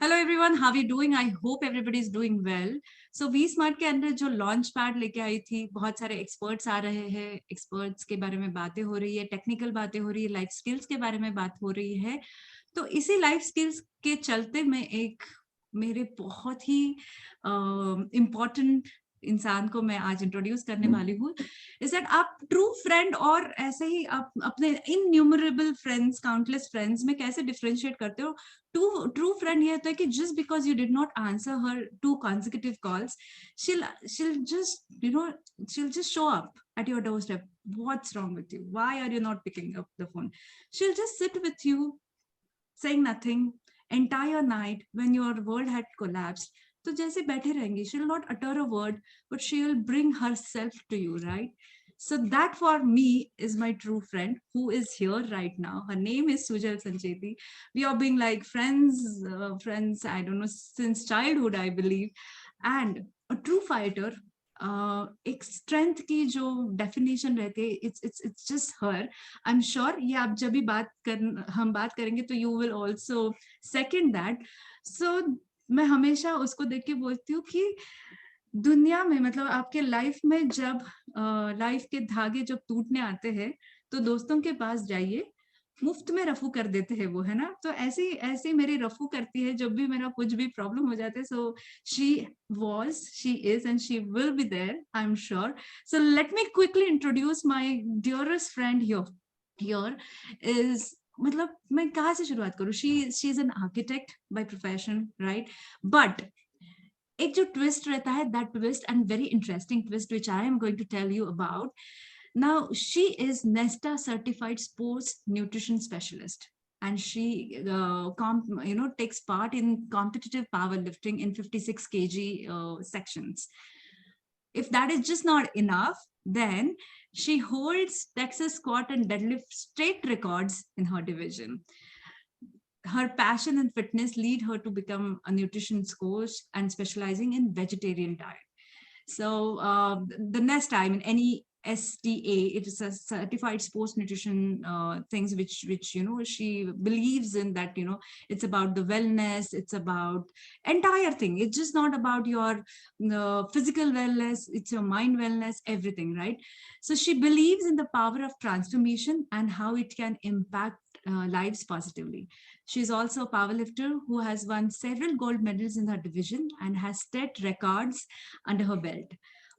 Hello everyone, how you doing? I hope everybody is doing well. So we smart के अंदर जो launch pad लेके आई थी, बहुत सारे एक्सपर्ट्स आ रहे हैं, एक्सपर्ट्स के बारे में बातें हो रही है, टेक्निकल बातें हो रही है, लाइफ स्किल्स के बारे में बात हो रही है। तो इसी लाइफ स्किल्स के चलते मैं एक मेरे बहुत ही इम्पोर्टेंट इंसान को मैं आज इंट्रोड्यूस करने वाली हूँ। इज दैट आप ट्रू फ्रेंड और ऐसे ही आप अपने इनन्यूमरेबल फ्रेंड्स, काउंटलेस फ्रेंड्स में कैसे डिफरेंशिएट करते हो? ट्रू फ्रेंड ये होता है कि just because you did not answer her 2 consecutive calls, she'll just she'll just show up at your doorstep. What's wrong with you? Why are you not picking up the phone? She'll just sit with you saying nothing entire night when your world had collapsed. तो जैसे बैठे रहेंगे, she'll not utter a word, but she'll bring herself to you, right? So that for me is my true friend who is here right now. Her name is Sujal Sancheti. We are being like friends, I don't know, since childhood, I believe. And a true fighter, एक strength की जो definition रहती है, it's just her. I am sure ये आप जब भी हम बात करेंगे तो you will also second that. So मैं हमेशा उसको देख के बोलती हूँ कि दुनिया में, मतलब आपके लाइफ में जब लाइफ के धागे जब टूटने आते हैं तो दोस्तों के पास जाइए, मुफ्त में रफू कर देते हैं वो, है ना? तो ऐसे ऐसे मेरी रफू करती है जब भी मेरा कुछ भी प्रॉब्लम हो जाता है। So she she is and she will be there, I am sure. So let me quickly introduce my dearest friend here is, मतलब मैं कहाँ से शुरुआत करूँ? She is an architect by profession, right? But एक जो ट्विस्ट रहता है, that twist and very interesting twist which I am going to tell you about now. She is NESTA certified sports nutrition specialist, and she takes part in competitive powerlifting in 56 kg sections. If that is just not enough, then she holds Texas squat and deadlift state records in her division. Her passion and fitness lead her to become a nutrition coach and specializing in vegetarian diet. So the NESTA, I mean, NESTA, it is a certified sports nutrition things which she believes in, that it's about the wellness, it's about entire thing. It's just not about your physical wellness, it's your mind wellness, everything, right? So she believes in the power of transformation and how it can impact lives positively. She is also a powerlifter who has won several gold medals in her division and has state records under her belt.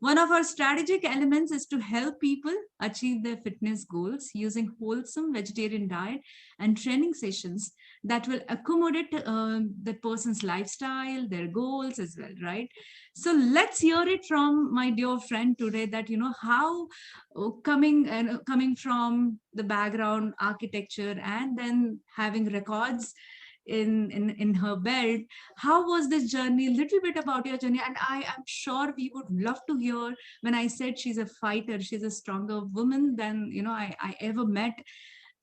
One of her strategic elements is to help people achieve their fitness goals using wholesome vegetarian diet and training sessions that will accommodate the person's lifestyle, their goals as well, right? So let's hear it from my dear friend today, that how coming from the background architecture and then having records in her belt, how was this journey? A little bit about your journey, and I am sure we would love to hear. When I said she's a fighter, she's a stronger woman than I ever met.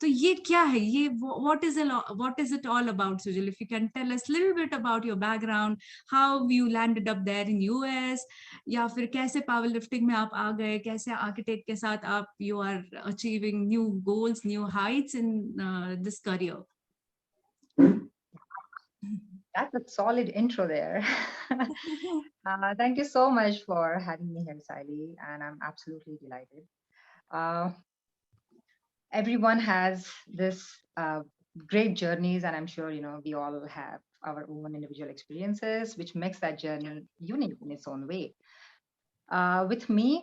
तो ये क्या है? ये what is it all about, Sujal? If you can tell us a little bit about your background, how you landed up there in US, या फिर कैसे power lifting में आप आ गए, कैसे आर्किटेक्ट के साथ आप you are achieving new goals, new heights in this career. That's a solid intro there. Thank you so much for having me here, Sayali, and I'm absolutely delighted. Everyone has this great journeys, and I'm sure we all have our own individual experiences, which makes that journey unique in its own way. With me,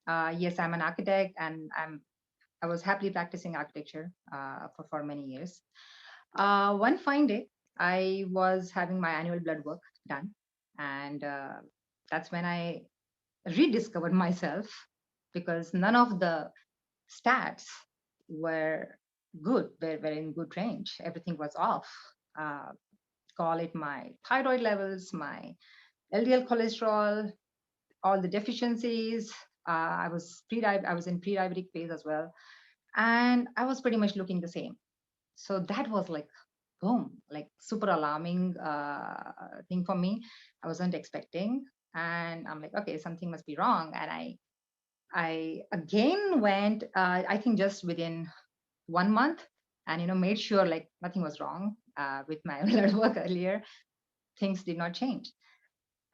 yes, I'm an architect, and I was happily practicing architecture for many years. One fine day, I was having my annual blood work done, and that's when I rediscovered myself, because none of the stats were good, were in good range. Everything was off. Uh, Call it my thyroid levels, my LDL cholesterol, all the deficiencies. I was in pre-diabetic phase as well, and I was pretty much looking the same. So that was like boom, like super alarming thing for me. I wasn't expecting, and I'm like, okay, something must be wrong. And I again went, I think just within 1 month, and made sure like nothing was wrong with my blood work earlier. things did not change.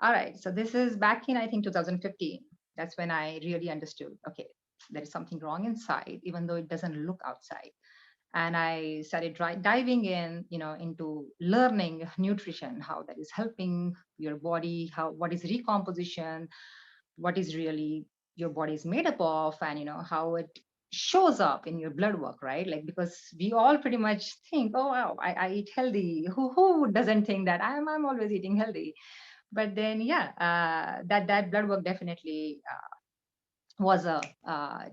All right. So this is back in, I think, 2015. That's when I really understood, okay, there is something wrong inside, even though it doesn't look outside. And I started diving in, into learning nutrition, how that is helping your body, what is recomposition, what is really your body is made up of, and how it shows up in your blood work, right? Like, because we all pretty much think, oh wow, I eat healthy. Who doesn't think that I'm always eating healthy? But then, yeah, that blood work definitely was a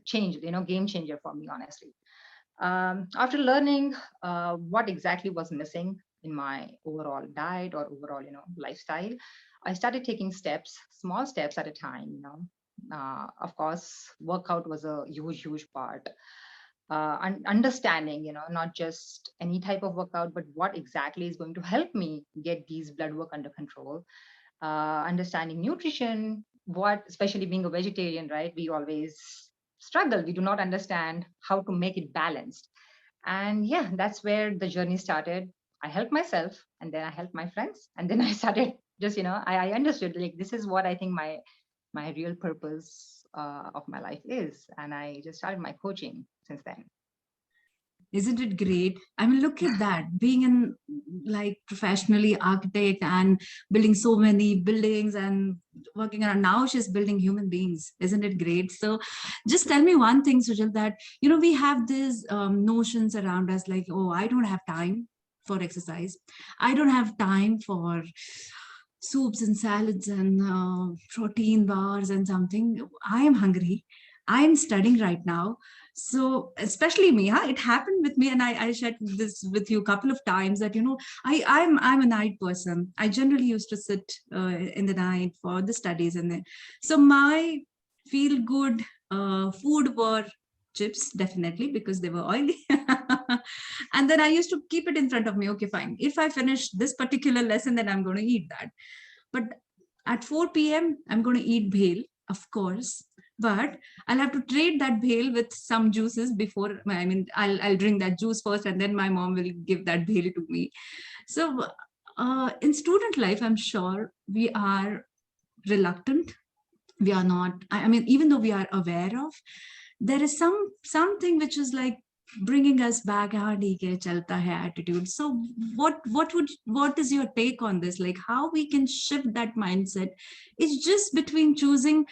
change, game changer for me, honestly. After learning what exactly was missing in my overall diet or overall, lifestyle, I started taking steps, small steps at a time. Of course, workout was a huge part. Understanding, not just any type of workout, but what exactly is going to help me get these blood work under control. Understanding nutrition, what, especially being a vegetarian, right? We always struggle. We do not understand how to make it balanced. And yeah, that's where the journey started. I helped myself, and then I helped my friends, and then I started just, I understood, like, this is what I think my real purpose of my life is. And I just started my coaching since then. Isn't it great? I mean, look at that, being an like professionally architect and building so many buildings and working around. Now she's building human beings. Isn't it great? So just tell me one thing, Sujal, that, we have these notions around us like, oh, I don't have time for exercise. I don't have time for soups and salads and protein bars and something. I am hungry. I am studying right now. So especially me, huh? It happened with me, and I shared this with you a couple of times that, I'm a night person. I generally used to sit in the night for the studies, and then so my feel good food were chips, definitely, because they were oily. And then I used to keep it in front of me. Okay, fine. If I finish this particular lesson, then I'm going to eat that. But at 4 p.m., I'm going to eat bhel, of course. But I'll have to trade that bhel with some juices before. I mean, I'll drink that juice first, and then my mom will give that bhel to me. So, in student life, I'm sure we are reluctant. We are not. I mean, even though we are aware of, there is something which is like bringing us back. "Ah, theek hai, chalta hai" attitude. So what is your take on this? Like, how we can shift that mindset? It's just between choosing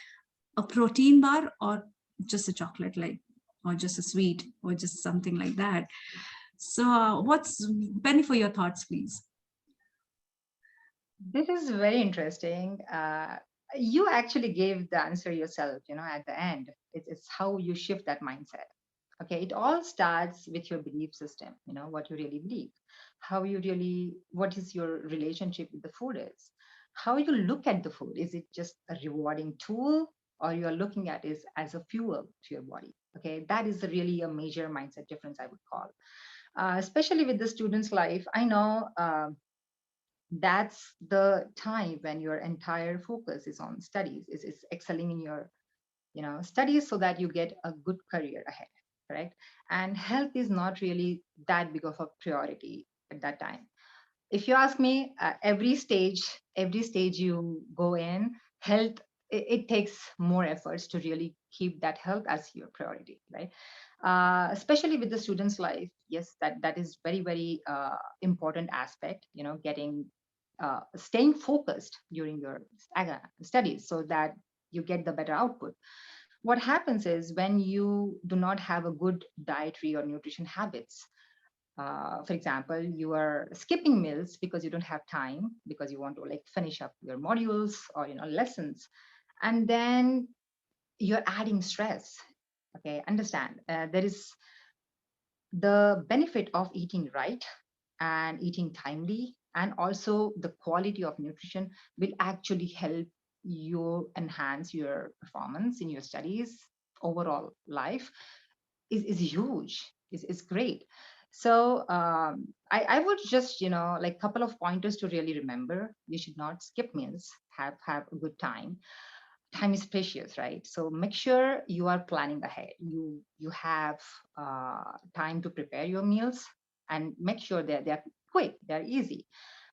a protein bar or just a chocolate, like, or just a sweet, or just something like that. So what's Penny, for your thoughts, please? This is very interesting. You actually gave the answer yourself, at the end. It's how you shift that mindset. Okay, it all starts with your belief system, what you really believe, what is your relationship with the food is, how you look at the food. Is it just a rewarding tool, or you're looking at it as a fuel to your body? Okay, that is really a major mindset difference, I would call. Especially with the student's life, I know that's the time when your entire focus is on studies, is excelling in your studies so that you get a good career ahead, correct? And health is not really that big of a priority at that time. If you ask me, every stage you go in, health, it takes more efforts to really keep that health as your priority, right? Especially with the student's life, yes, that is very important aspect, getting staying focused during your studies so that you get the better output. What happens is, when you do not have a good dietary or nutrition habits, for example, you are skipping meals because you don't have time, because you want to like finish up your modules or lessons, and then you're adding stress. Okay, understand, there is the benefit of eating right and eating timely, and also the quality of nutrition will actually help you enhance your performance in your studies. Overall life is huge, is great. So I would just like couple of pointers to really remember. You should not skip meals. Have a good time. Time is precious, right? So make sure you are planning ahead. You have time to prepare your meals, and make sure that they're quick, they're easy.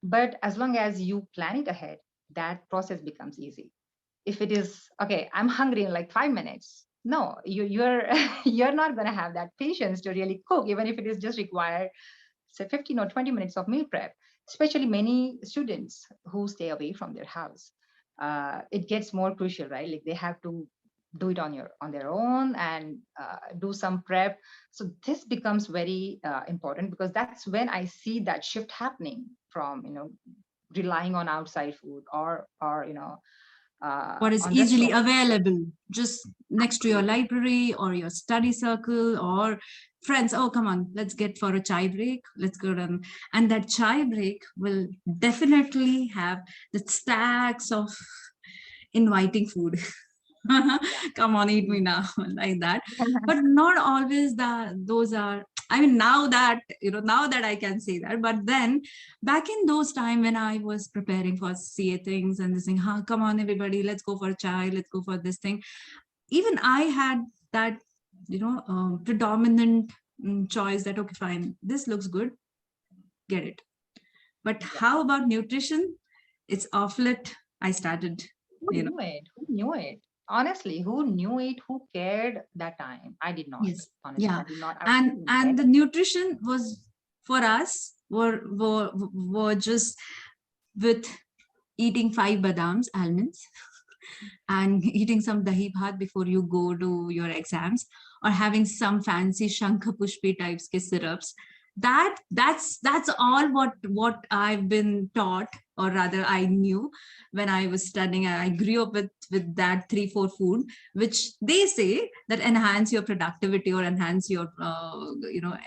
But as long as you plan it ahead, that process becomes easy. If it is, okay, I'm hungry in like 5 minutes, no, you're you're not going to have that patience to really cook, even if it is just required, say, 15 or 20 minutes of meal prep. Especially many students who stay away from their house, it gets more crucial, right? Like they have to do it on their own and do some prep. So this becomes very important, because that's when I see that shift happening from, relying on outside food, or What is on easily restaurant. available just next to your library or your study circle or friends. Oh, come on, let's get for a chai break. Let's go down. And that chai break will definitely have the stacks of inviting food. Come on, eat me now, like that. But not always that those are, I mean, now that I can say that, but then back in those time when I was preparing for CA things and this thing, huh, come on everybody, let's go for a chai, let's go for this thing. Even I had that, predominant choice that, okay, fine, this looks good, get it. But Yeah. how about nutrition? It's off lit. I started, Who you know, knew it? Who knew it? Honestly, who knew it? Who cared that time? I did not. yes, Honestly, yeah. I did not. I and wasn't even and the there. nutrition was for us were just with eating 5 badams almonds and eating some dahi bhat before you go to your exams, or having some fancy shankha pushpi types ke syrups. That's all what I've been taught, or rather I knew when I was studying. I grew up with that 3 4 food, which they say that enhance your productivity or enhance your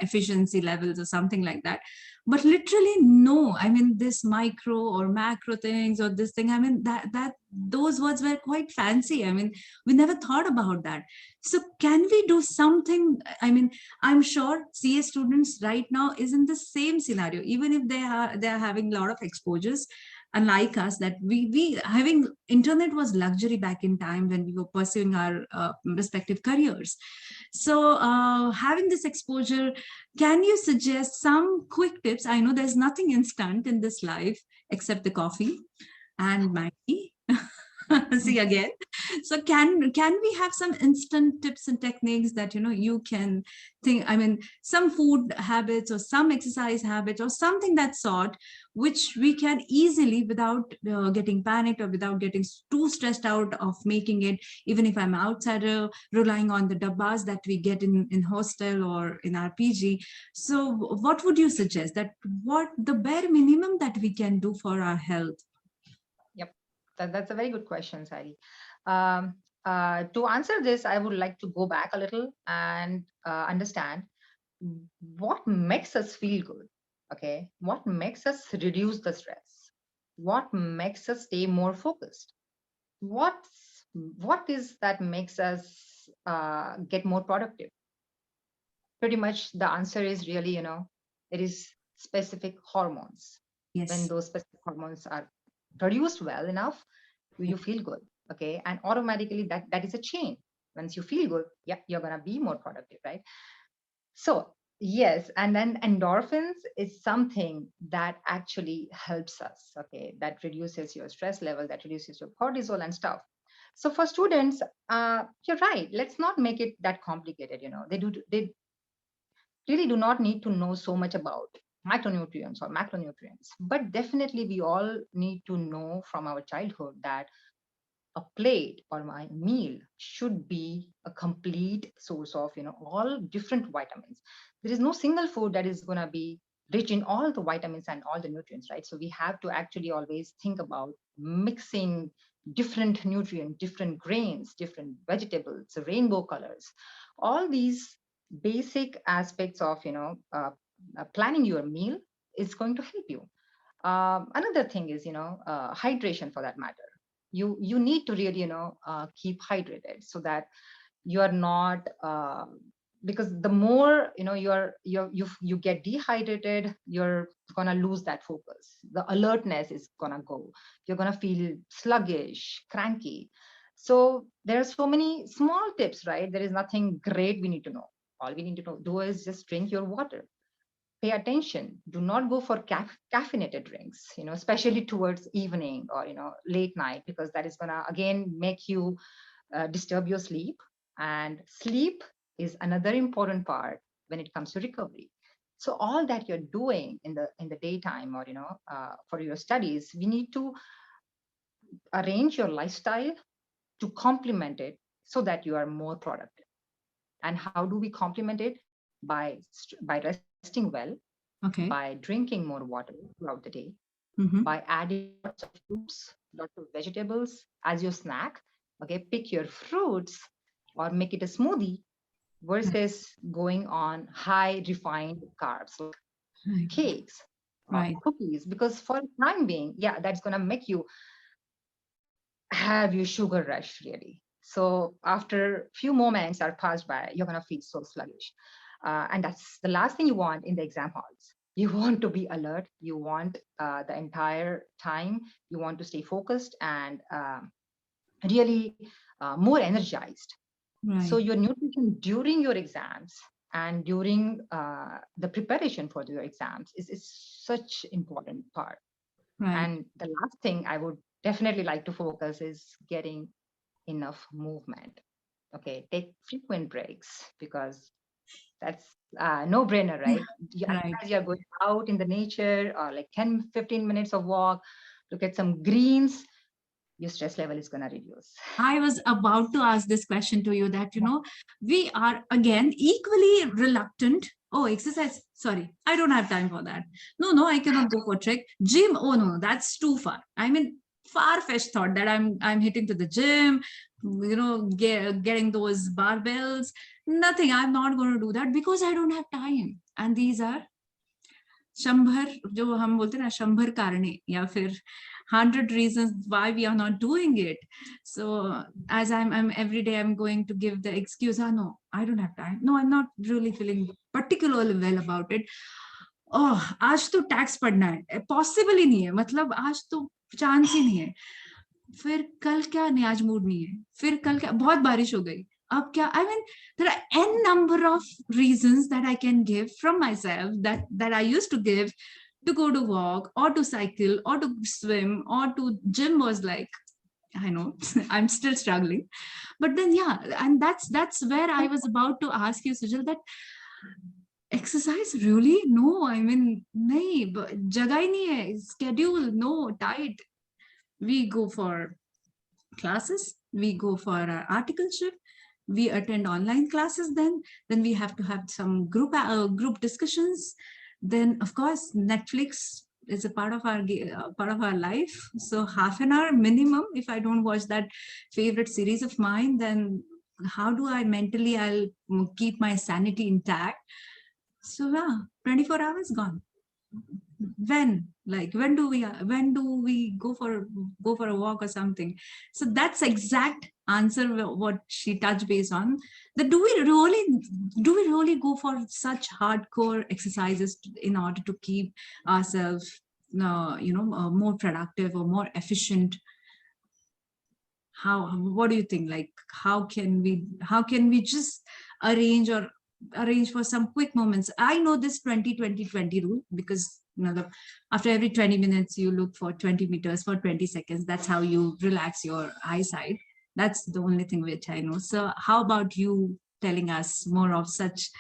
efficiency levels or something like that. But literally no, I mean, this micro or macro things or this thing, I mean, that those words were quite fancy. I mean, we never thought about that. So can we do something? I mean, I'm sure CA students right now is in the same scenario, even if they are having a lot of exposures, unlike us, that we having internet was luxury back in time when we were pursuing our respective careers. So having this exposure, can you suggest some quick tips? I know there's nothing instant in this life except the coffee and Maggie. See again. So can we have some instant tips and techniques that you can think? I mean, some food habits or some exercise habits or something that sort, which we can easily, without getting panicked or without getting too stressed out of making it. Even if I'm outsider, relying on the dabbas that we get in hostel or in our PG. So what would you suggest, that what the bare minimum that we can do for our health? Yep, that's a very good question, Sari. To answer this, I would like to go back a little and understand what makes us feel good. Okay, what makes us reduce the stress? What makes us stay more focused? What is that makes us get more productive? Pretty much the answer is really, it is specific hormones. When Yes. those specific hormones are produced well enough, Yeah. you feel good. Okay, and automatically that is a chain. Once you feel good, yeah, you're gonna be more productive, right? So yes, and then endorphins is something that actually helps us. Okay, that reduces your stress level, that reduces your cortisol and stuff. So for students, you're right. Let's not make it that complicated. They really do not need to know so much about micronutrients or macronutrients, but definitely we all need to know from our childhood that a plate or my meal should be a complete source of all different vitamins. There is no single food that is going to be rich in all the vitamins and all the nutrients, right? So we have to actually always think about mixing different nutrients, different grains, different vegetables, rainbow colors, all these basic aspects of planning your meal is going to help you. Another thing is hydration, for that matter. You need to really keep hydrated, so that you are not because the more you get dehydrated, you're gonna lose that focus. The alertness is gonna go. You're gonna feel sluggish, cranky. So there are so many small tips, right? There is nothing great we need to know. All we need to do is just drink your water. pay attention. Do not go for caffeinated drinks, especially towards evening or, late night, because that is going to again make you disturb your sleep. And sleep is another important part when it comes to recovery. So all that you're doing in the daytime, or for your studies, we need to arrange your lifestyle to complement it so that you are more productive. And how do we complement it? By resting well, by Okay. drinking more water throughout the day, Mm-hmm. by adding lots of fruits, lots of vegetables as your snack. Okay, pick your fruits or make it a smoothie versus going on high refined carbs like Right. cakes or Right. cookies, because for the time being, yeah, that's going to make you have your sugar rush really. So after few moments are passed by, you're going to feel so sluggish. And that's the last thing you want in the exam halls. You want to be alert. You want the entire time, you want to stay focused and really more energized. So Right. your nutrition during your exams and during the preparation for your exams is such important part. Right. And the last thing I would definitely like to focus is getting enough movement. Okay, take frequent breaks, because that's no brainer, right? As Right. soon as you're going out in the nature or like 10-15 minutes of walk, look at some greens, your stress level is going to reduce. I was about to ask this question to you that, we are again equally reluctant. Oh, exercise. Sorry, I don't have time for that. No, no, I cannot go for trek. Gym. Oh no, that's too far. I mean, far-fetched thought that I'm hitting to the gym, getting those barbells. Nothing. I'm not going to do that because I don't have time. And these are शंभर जो हम बोलते हैं ना शंभर कारणे या फिर 100 reasons why we are not doing it. So as I'm every day I'm going to give the excuse, no, I don't have time, no, I'm not really feeling particularly well about it. Oh, आज तो tax पढ़ना है, possible ही नहीं है, मतलब आज तो chance ही नहीं है. फिर कल क्या नहीं, आज मूड नहीं है, फिर कल क्या, बहुत बारिश हो गई, अब क्या, I mean, there are n number of reasons that I can give from myself that I used to give to go to walk or to cycle or to swim or to gym. Was like, I know I'm still struggling, but then yeah, and that's where I was about to ask you, Sujal, that exercise really, no, I mean, nahi, jagah hi nahi hai, schedule no tight. We go for classes, we go for articleship, we attend online classes, then we have to have some group discussions, then of course Netflix is a part of our life. So half an hour minimum, if I don't watch that favorite series of mine, then how do I mentally, I'll keep my sanity intact. So yeah, 24 hours gone. When do we go for a walk or something? So that's exact answer what she touched base on. That do we really go for such hardcore exercises in order to keep ourselves more productive or more efficient? How, what do you think, like how can we just arrange or arrange for some quick moments? I know this 20-20-20 rule, because after every 20 minutes you look for 20 meters for 20 seconds. That's how you relax your eyesight. That's the only thing which I know. So how about you telling us more of such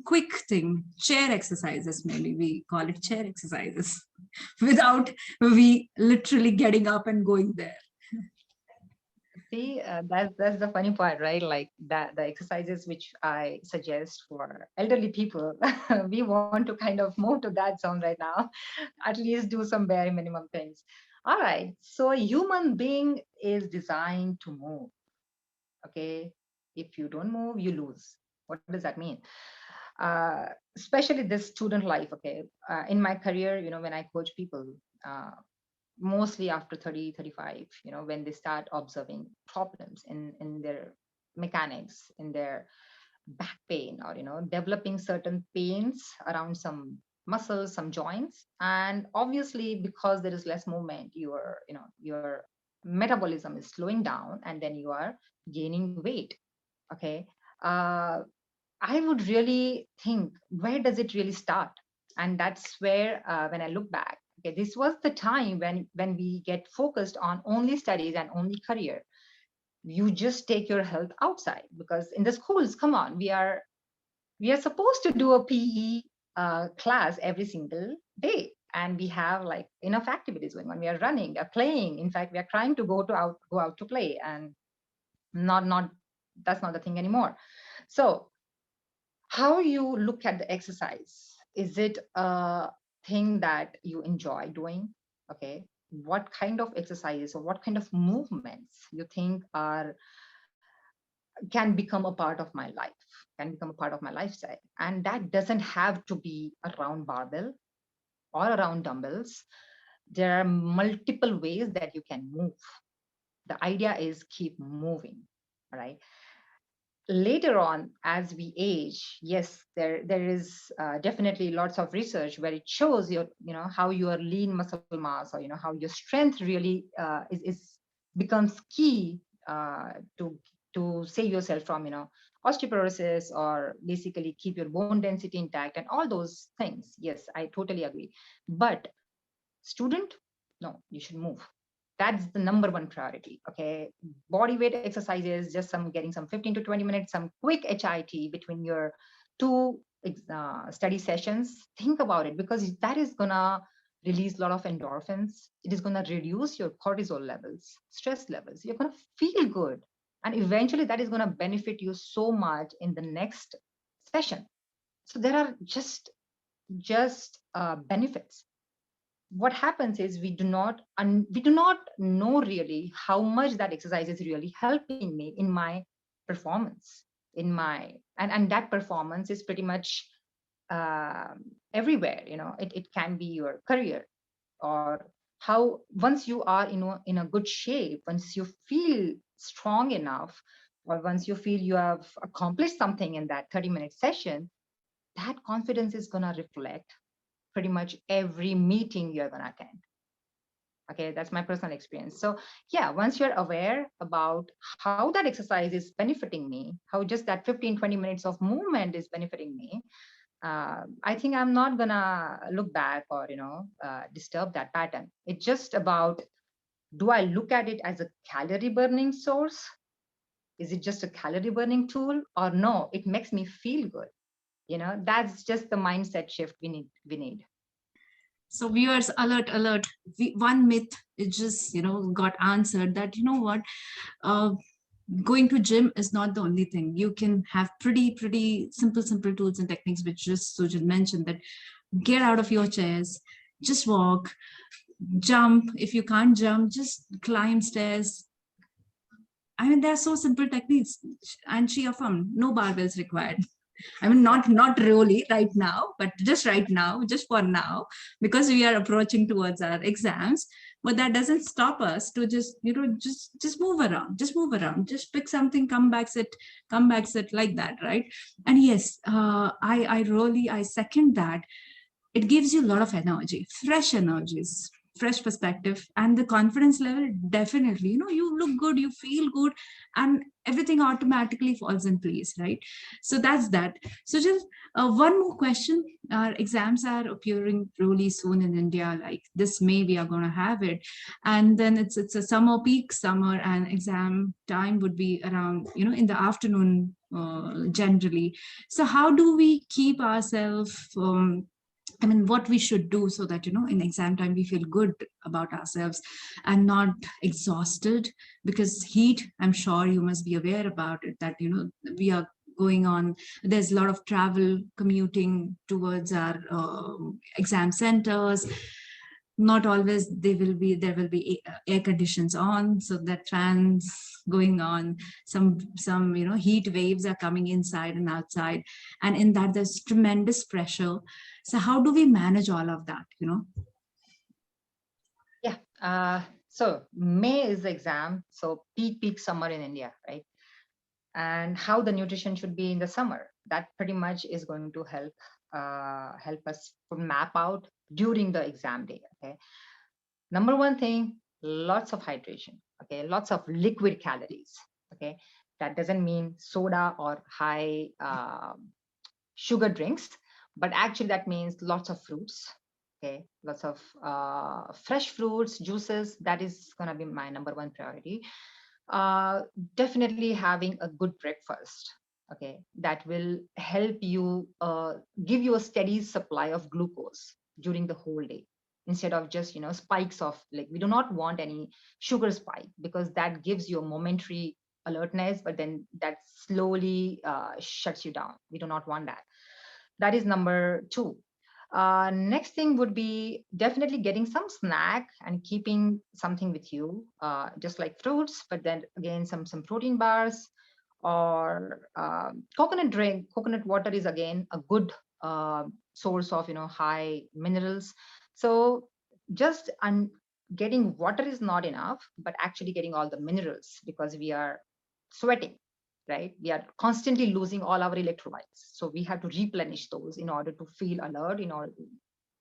quick thing, chair exercises, maybe we call it chair exercises, without we literally getting up and going there. See, that's the funny part, right? Like that the exercises which I suggest for elderly people, we want to kind of move to that zone right now. At least do some bare minimum things. All right. So a human being is designed to move. Okay. If you don't move, you lose. What does that mean? Especially this student life. Okay. In my career, when I coach people, uh, mostly after 30-35, when they start observing problems in their mechanics, in their back pain, or developing certain pains around some muscles, some joints. And obviously, because there is less movement, your metabolism is slowing down, and then you are gaining weight. Okay. uh, I would really think, where does it really start? And that's where, when I look back, okay, this was the time when we get focused on only studies and only career. You just take your health outside, because in the schools, come on, we are supposed to do a PE class every single day, and we have like enough activities going on. We are running, playing. In fact, we are trying to go out to play, and not that's not the thing anymore. So how you look at the exercise, is it a thing that you enjoy doing? Okay, what kind of exercises or what kind of movements you think are can become a part of my life, can become a part of my lifestyle? And that doesn't have to be around barbell or around dumbbells. There are multiple ways that you can move. The idea is keep moving. All right. Later on, as we age, yes, there is definitely lots of research where it shows how your lean muscle mass, or how your strength really is becomes key to save yourself from osteoporosis, or basically keep your bone density intact and all those things. Yes, I totally agree. But student, no, you should move. That's the number one priority. Okay, body weight exercises, just getting some 15 to 20 minutes, some quick HIT between your two study sessions. Think about it, because that is gonna release a lot of endorphins. It is gonna reduce your cortisol levels, stress levels. You're gonna feel good, and eventually that is gonna benefit you so much in the next session. So there are just benefits. What happens is we do not know really how much that exercise is really helping me in my performance, in my and that performance is pretty much uh, everywhere. It can be your career, or how once you are in a good shape, once you feel strong enough, or once you feel you have accomplished something in that 30-minute session, that confidence is going to reflect pretty much every meeting you're going to attend. Okay, that's my personal experience. So yeah, once you're aware about how that exercise is benefiting me, how just that 15-20 minutes of movement is benefiting me, I think I'm not gonna look back or disturb that pattern. It's just about, do I look at it as a calorie burning source? Is it just a calorie burning tool, or no, it makes me feel good? That's just the mindset shift we need. So viewers, alert, alert. One myth is just, got answered, that, what, uh, going to gym is not the only thing. You can have pretty simple tools and techniques, which just Sujal mentioned, that get out of your chairs, just walk, jump. If you can't jump, just climb stairs. I mean, they're so simple techniques. And she affirmed, no barbells required. I mean, not really right now, but just right now, just for now, because we are approaching towards our exams. But that doesn't stop us to just move around, just pick something, come back, sit like that, right? And yes, I second that. It gives you a lot of energy, fresh energies, fresh perspective, and the confidence level. Definitely, you look good, you feel good, and everything automatically falls in place, right? So that's that. So just one more question. Our exams are appearing really soon in India, like this May we are going to have it, and then it's a summer, peak summer, and exam time would be around in the afternoon, generally. So how do we keep ourselves, I mean, what we should do so that, in exam time, we feel good about ourselves and not exhausted? Because heat, I'm sure you must be aware about it, that, we are going on, there's a lot of travel, commuting towards our exam centers. Not always there will be air conditions on, so that fans going on, some heat waves are coming inside and outside, and in that there's tremendous pressure. So how do we manage all of that? Yeah. So May is the exam. So peak summer in India, right? And how the nutrition should be in the summer. That pretty much is going to help us to map out during the exam day. Okay. Number one thing, lots of hydration. Okay. Lots of liquid calories. Okay. That doesn't mean soda or high sugar drinks, but actually that means lots of fruits. Okay, lots of fresh fruits, juices. That is going to be my number one priority. uh, Definitely having a good breakfast. Okay, that will help you give you a steady supply of glucose during the whole day, instead of just spikes of, like, we do not want any sugar spike, because that gives you a momentary alertness, but then that slowly shuts you down. We do not want that. That is number two. Next thing would be definitely getting some snack and keeping something with you, just like fruits, but then again some protein bars, or coconut drink. Coconut water is again a good source of high minerals. So just getting water is not enough, but actually getting all the minerals, because we are sweating, right? We are constantly losing all our electrolytes. So we have to replenish those in order to feel alert, in order to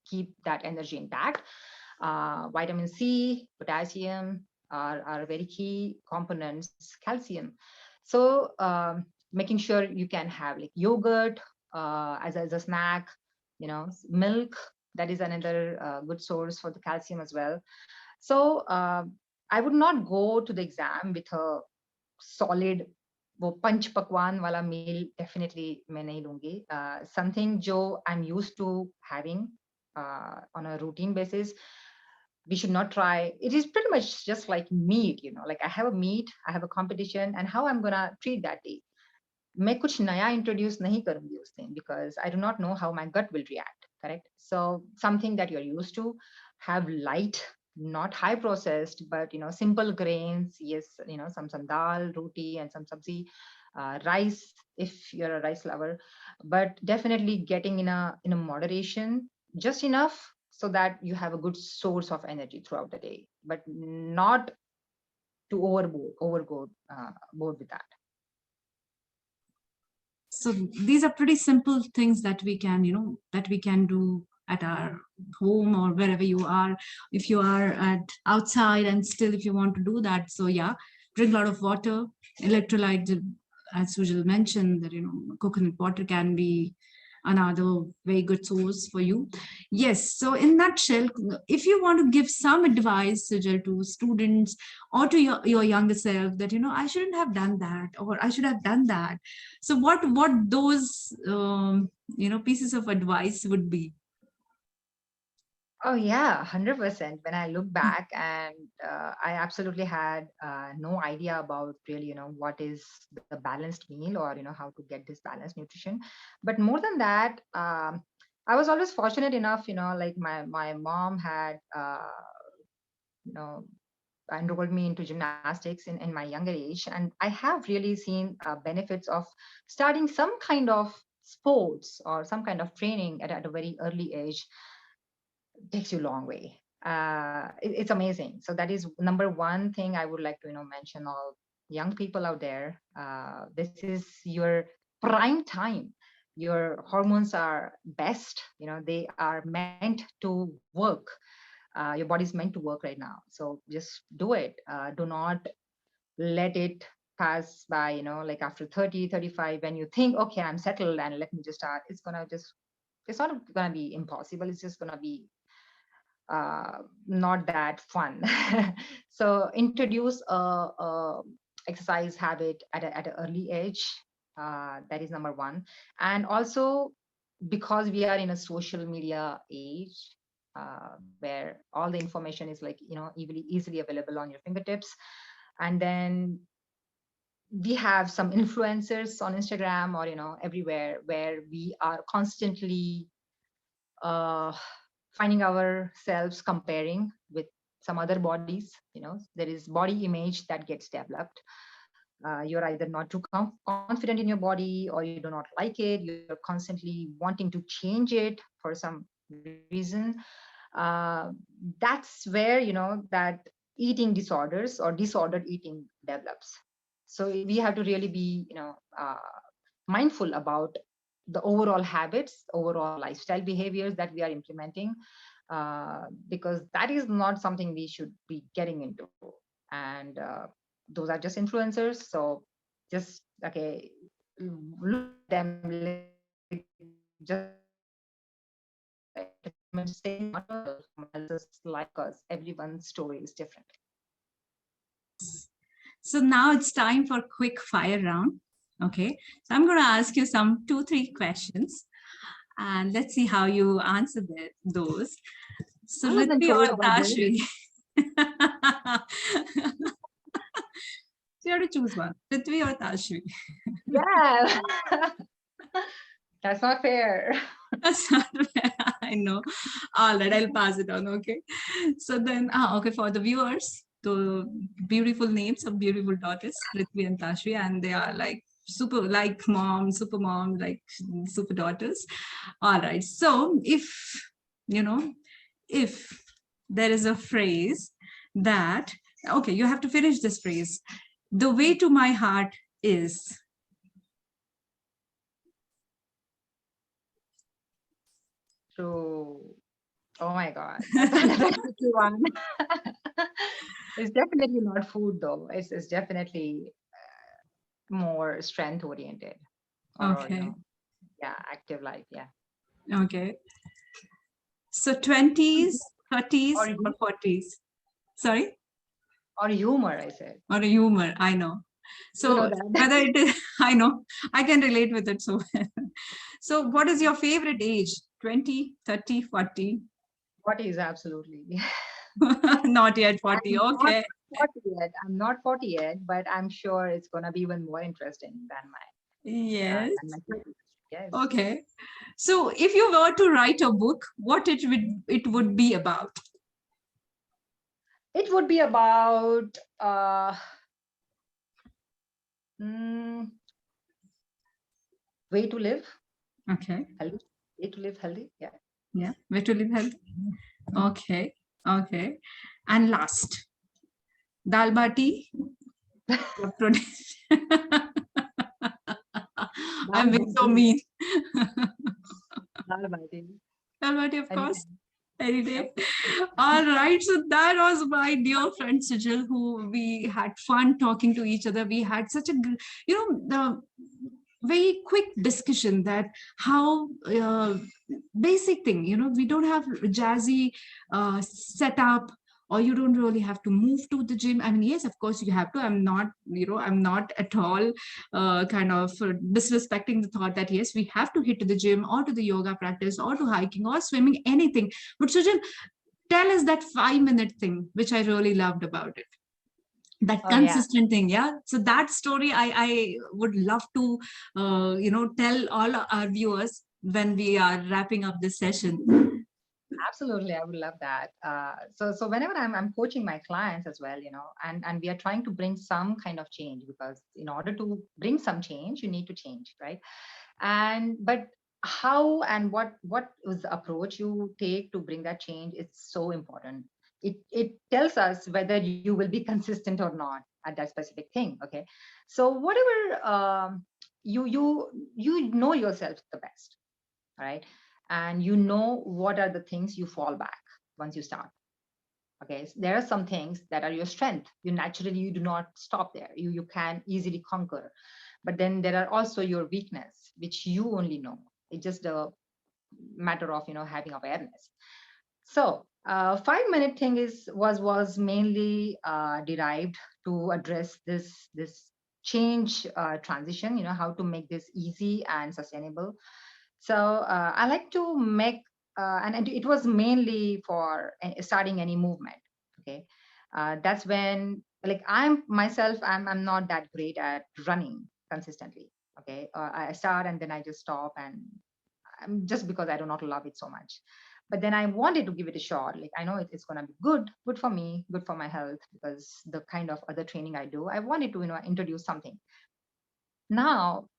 keep that energy intact. Vitamin C, potassium are very key components, calcium. So making sure you can have like yogurt as a snack, milk, that is another good source for the calcium as well. So I would not go to the exam with a solid वो पंच पकवान वाला meal definitely मैं नहीं लूंगी. Something जो I'm used to having on a routine basis, we should not try. It is pretty much just like meat, like I have a meat, I have a competition, and how I'm gonna treat that day. मैं कुछ नया introduce नहीं करूंगी उस दिन, because I do not know how my gut will react. Correct. So something that you're used to, have light, not high processed, but simple grains. Yes, some dal, roti, and some sabzi, rice if you're a rice lover, but definitely getting in a moderation, just enough so that you have a good source of energy throughout the day, but not to overgo board with that. So these are pretty simple things that we can, that we can do at our home or wherever you are. If you are at outside and still if you want to do that, so yeah, drink a lot of water, electrolyte, as Sujal mentioned, that coconut water can be another very good source for you. Yes, so in nutshell, if you want to give some advice, Sujal, to students or to your younger self, that I shouldn't have done that, or I should have done that, so what those pieces of advice would be? Oh yeah, 100%. When I look back, and I absolutely had no idea about really, what is the balanced meal, or how to get this balanced nutrition. But more than that, I was always fortunate enough, like my mom had, you know, enrolled me into gymnastics in my younger age, and I have really seen benefits of starting some kind of sports or some kind of training at a very early age. Takes you a long way. It's amazing. So that is number one thing I would like to mention all young people out there. This is your prime time. Your hormones are best. They are meant to work. Your body's meant to work right now. So just do it. Do not let it pass by. Like after 30, 35, when you think, okay, I'm settled and let me just start. It's not gonna be impossible. It's just gonna be not that fun. So introduce a exercise habit at an early age. That is number one. And also, because we are in a social media age, where all the information is like easily available on your fingertips, and then we have some influencers on Instagram, or everywhere, where we are constantly uh, finding ourselves comparing with some other bodies. There is body image that gets developed. You're either not too confident in your body, or you do not like it. You're constantly wanting to change it for some reason. uh, that's where that eating disorders or disordered eating develops. So we have to really be mindful about the overall habits, overall lifestyle behaviors that we are implementing, because that is not something we should be getting into. And those are just influencers. So just okay, look at them like just entertainment, same not all else like us. Everyone's story is different. So now it's time for quick fire round. Okay. So I'm going to ask you some 2-3 questions and let's see how you answer those. So I wasn't Ritvi told or about this. Tashvi? So you have to choose one. Ritvi or Tashvi? Yeah. That's not fair. That's not fair. I know. All right, I'll pass it on. Okay. So then, okay, for the viewers, the beautiful names of beautiful daughters, Ritvi and Tashvi, and they are like super, like mom, super mom, like super daughters. All right. So you know, if there is a phrase that, okay, you have to finish this phrase. The way to my heart is. So, oh my God, that's another tricky one. It's definitely not food though. It's definitely more strength oriented or Okay. yeah, active life. Yeah. Okay. So 20s, Or 30s, or 40s. Sorry? or humor, I said. Or a humor, I know. You know So that. whether it is, I know, I can relate with it. So, so what is your favorite age? 20, 30, 40? What is absolutely. Not yet 40. I'm not Okay. 40 yet. I'm not 40 yet, but I'm sure it's gonna be even more interesting Yes. than my 30s. Yes. Okay. So if you were to write a book, what it would be about? It would be about mm, way to live Okay. healthy. Way to live healthy. Yeah. Yeah. Where to live healthy. Okay. Okay. And last, dal bati. What product? Dal I'm being so bati. mean. Dal bati. Dal bati, of course. Anytime. Any Yep. day. All right. So that was my dear friend Sujal, who we had fun talking to each other. We had such a, the very quick discussion that how basic thing, we don't have jazzy setup, or you don't really have to move to the gym. I mean, yes, of course you have to. I'm not at all kind of disrespecting the thought that yes, we have to hit to the gym or to the yoga practice or to hiking or swimming, anything. But Sujal, tell us that 5-minute thing which I really loved about it, that Oh yeah. consistent thing. Yeah, so that story I would love to tell all our viewers when we are wrapping up this session. Absolutely, I would love that. So whenever I'm coaching my clients as well, and we are trying to bring some kind of change, because in order to bring some change, you need to change, right? And but how and what is the approach you take to bring that change is so important. It tells us whether you will be consistent or not at that specific thing. Okay, so whatever you know yourself the best, right? And you know what are the things you fall back once you start. Okay, so there are some things that are your strength. You do not stop there. You can easily conquer. But then there are also your weakness, which you only know. It's just a matter of having awareness. So 5-minute thing was mainly derived to address this change transition. How to make this easy and sustainable. So I like to make, and it was mainly for starting any movement. Okay, that's when, like, I'm not that great at running consistently. Okay, I start and then I just stop, and just because I do not love it so much. But then I wanted to give it a shot. Like, I know it's gonna be good for me, good for my health, because the kind of other training I do, I wanted to introduce something. Now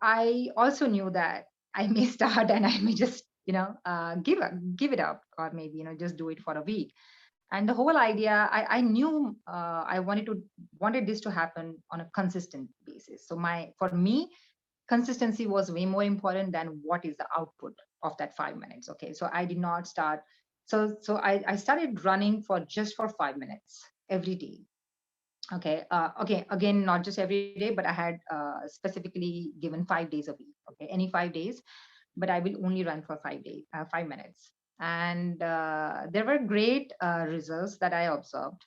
I also knew that I may start and I may just, give it up, or maybe, just do it for a week. And the whole idea, I knew I wanted this to happen on a consistent basis. So for me, consistency was way more important than what is the output of that 5 minutes. Okay, so I did not start. So I started running for 5 minutes every day. Okay. Okay. Again, not just every day, but I had specifically given 5 days a week. Okay. Any 5 days, but I will only run for 5 days, 5 minutes. And there were great results that I observed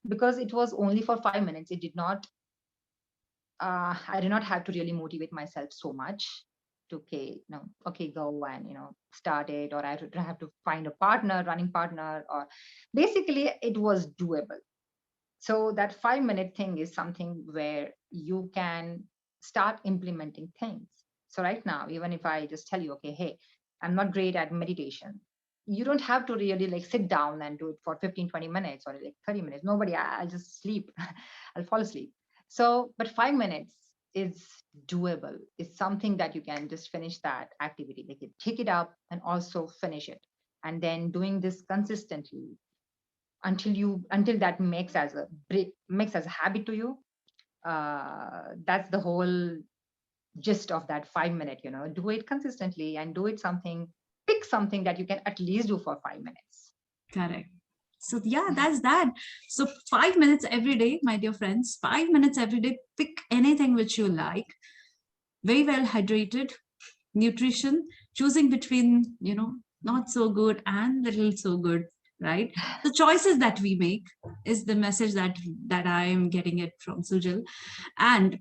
because it was only for 5 minutes. It did not, I did not have to really motivate myself so much to, okay, okay, go and, start it, or I have to find a partner, running partner, or basically it was doable. So that 5 minute thing is something where you can start implementing things. So right now, even if I just tell you, okay, hey, I'm not great at meditation, you don't have to really like sit down and do it for 15, 20 minutes or like 30 minutes. Nobody, I'll just sleep. I'll fall asleep. So, but 5 minutes is doable. It's something that you can just finish that activity. Like you pick it up and also finish it. And then doing this consistently until that makes as a habit to you. That's the whole gist of that 5 minute. Do it consistently and do it pick something that you can at least do for 5 minutes. Correct. So yeah, that's that. So 5 minutes every day, my dear friends, 5 minutes every day, pick anything which you like. Very well hydrated, nutrition, choosing between, not so good and little so good, right? The choices that we make is the message that I am getting it from Sujal. And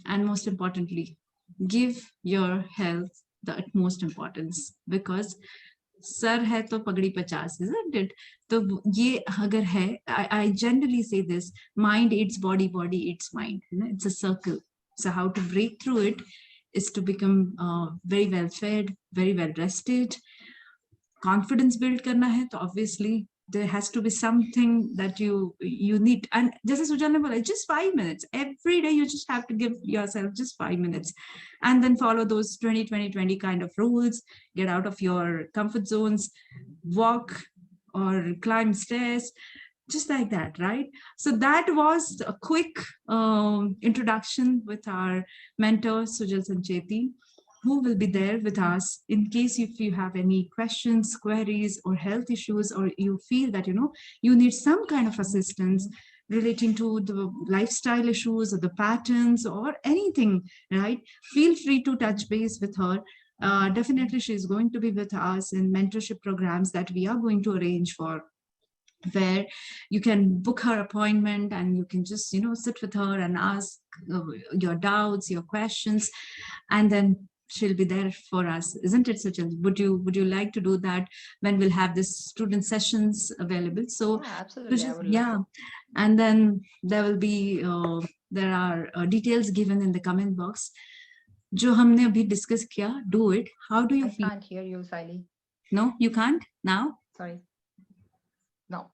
most importantly, give your health the utmost importance, because sir है तो पगड़ी 50, isn't it? तो ये अगर है, I generally say this: mind eats body, body eats mind. It's a circle. So how to break through it is to become very well fed, very well rested. Confidence build करना है तो obviously there has to be something that you need. And जैसे सुजल ने बोला, just 5 minutes every day. You just have to give yourself just 5 minutes, and then follow those 20-20-20 kind of rules. Get out of your comfort zones, walk or climb stairs, just like that, right? So that was a quick introduction with our mentor Sujal Sancheti, who will be there with us in case if you have any questions, queries, or health issues, or you feel that you need some kind of assistance relating to the lifestyle issues or the patterns or anything, right? Feel free to touch base with her. Definitely she's going to be with us in mentorship programs that we are going to arrange for, where you can book her appointment and you can just sit with her and ask your doubts, your questions, and then she'll be there for us, isn't it, Sujal? Would you like to do that when we'll have this student sessions available? So yeah, absolutely, I would love to. And then there will be there are details given in the comment box जो हमने अभी discuss किया. Do it. How do you feel? I can't hear you, Sayali. No, you can't now? Sorry. No.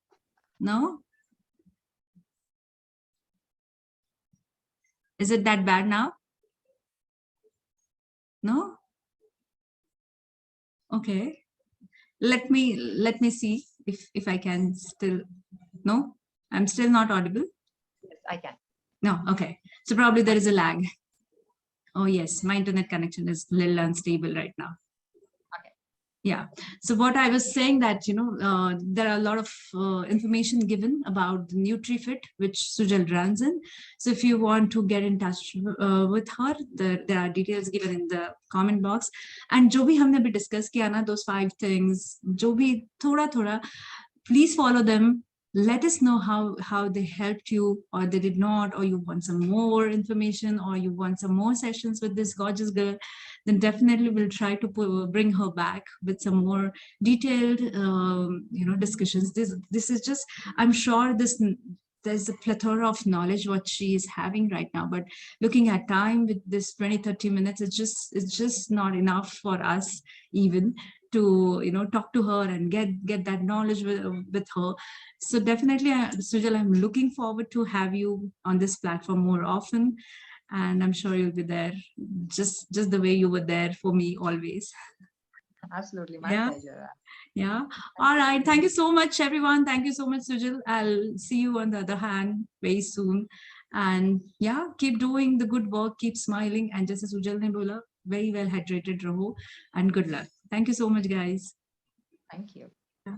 No? Is it that bad now? No? Okay. Let me see if I can still. No? I'm still not audible? Yes, I can. No, okay. So probably there is a lag. Oh yes, my internet connection is a little unstable right now. Okay. Yeah. So what I was saying that, there are a lot of information given about the NutriFit, which Sujal runs in. So if you want to get in touch with her, there are details given in the comment box. And जो भी हमने अभी discuss किया ना, those 5 things, जो भी थोड़ा, please follow them. Let us know how they helped you, or they did not, or you want some more information, or you want some more sessions with this gorgeous girl. Then definitely we'll try to bring her back with some more detailed, discussions. This is just, I'm sure there's a plethora of knowledge what she is having right now, but looking at time with this 20-30 minutes, it's just not enough for us even to talk to her and get that knowledge with her. So definitely, Sujal, I'm looking forward to have you on this platform more often, and I'm sure you'll be there just the way you were there for me always. Absolutely, my pleasure. Yeah. All right. Thank you so much, everyone. Thank you so much, Sujal. I'll see you on the other hand very soon. And yeah, keep doing the good work, keep smiling. And just as Sujal ne bola, very well hydrated raho, and good luck. Thank you so much, guys. Thank you. Yeah.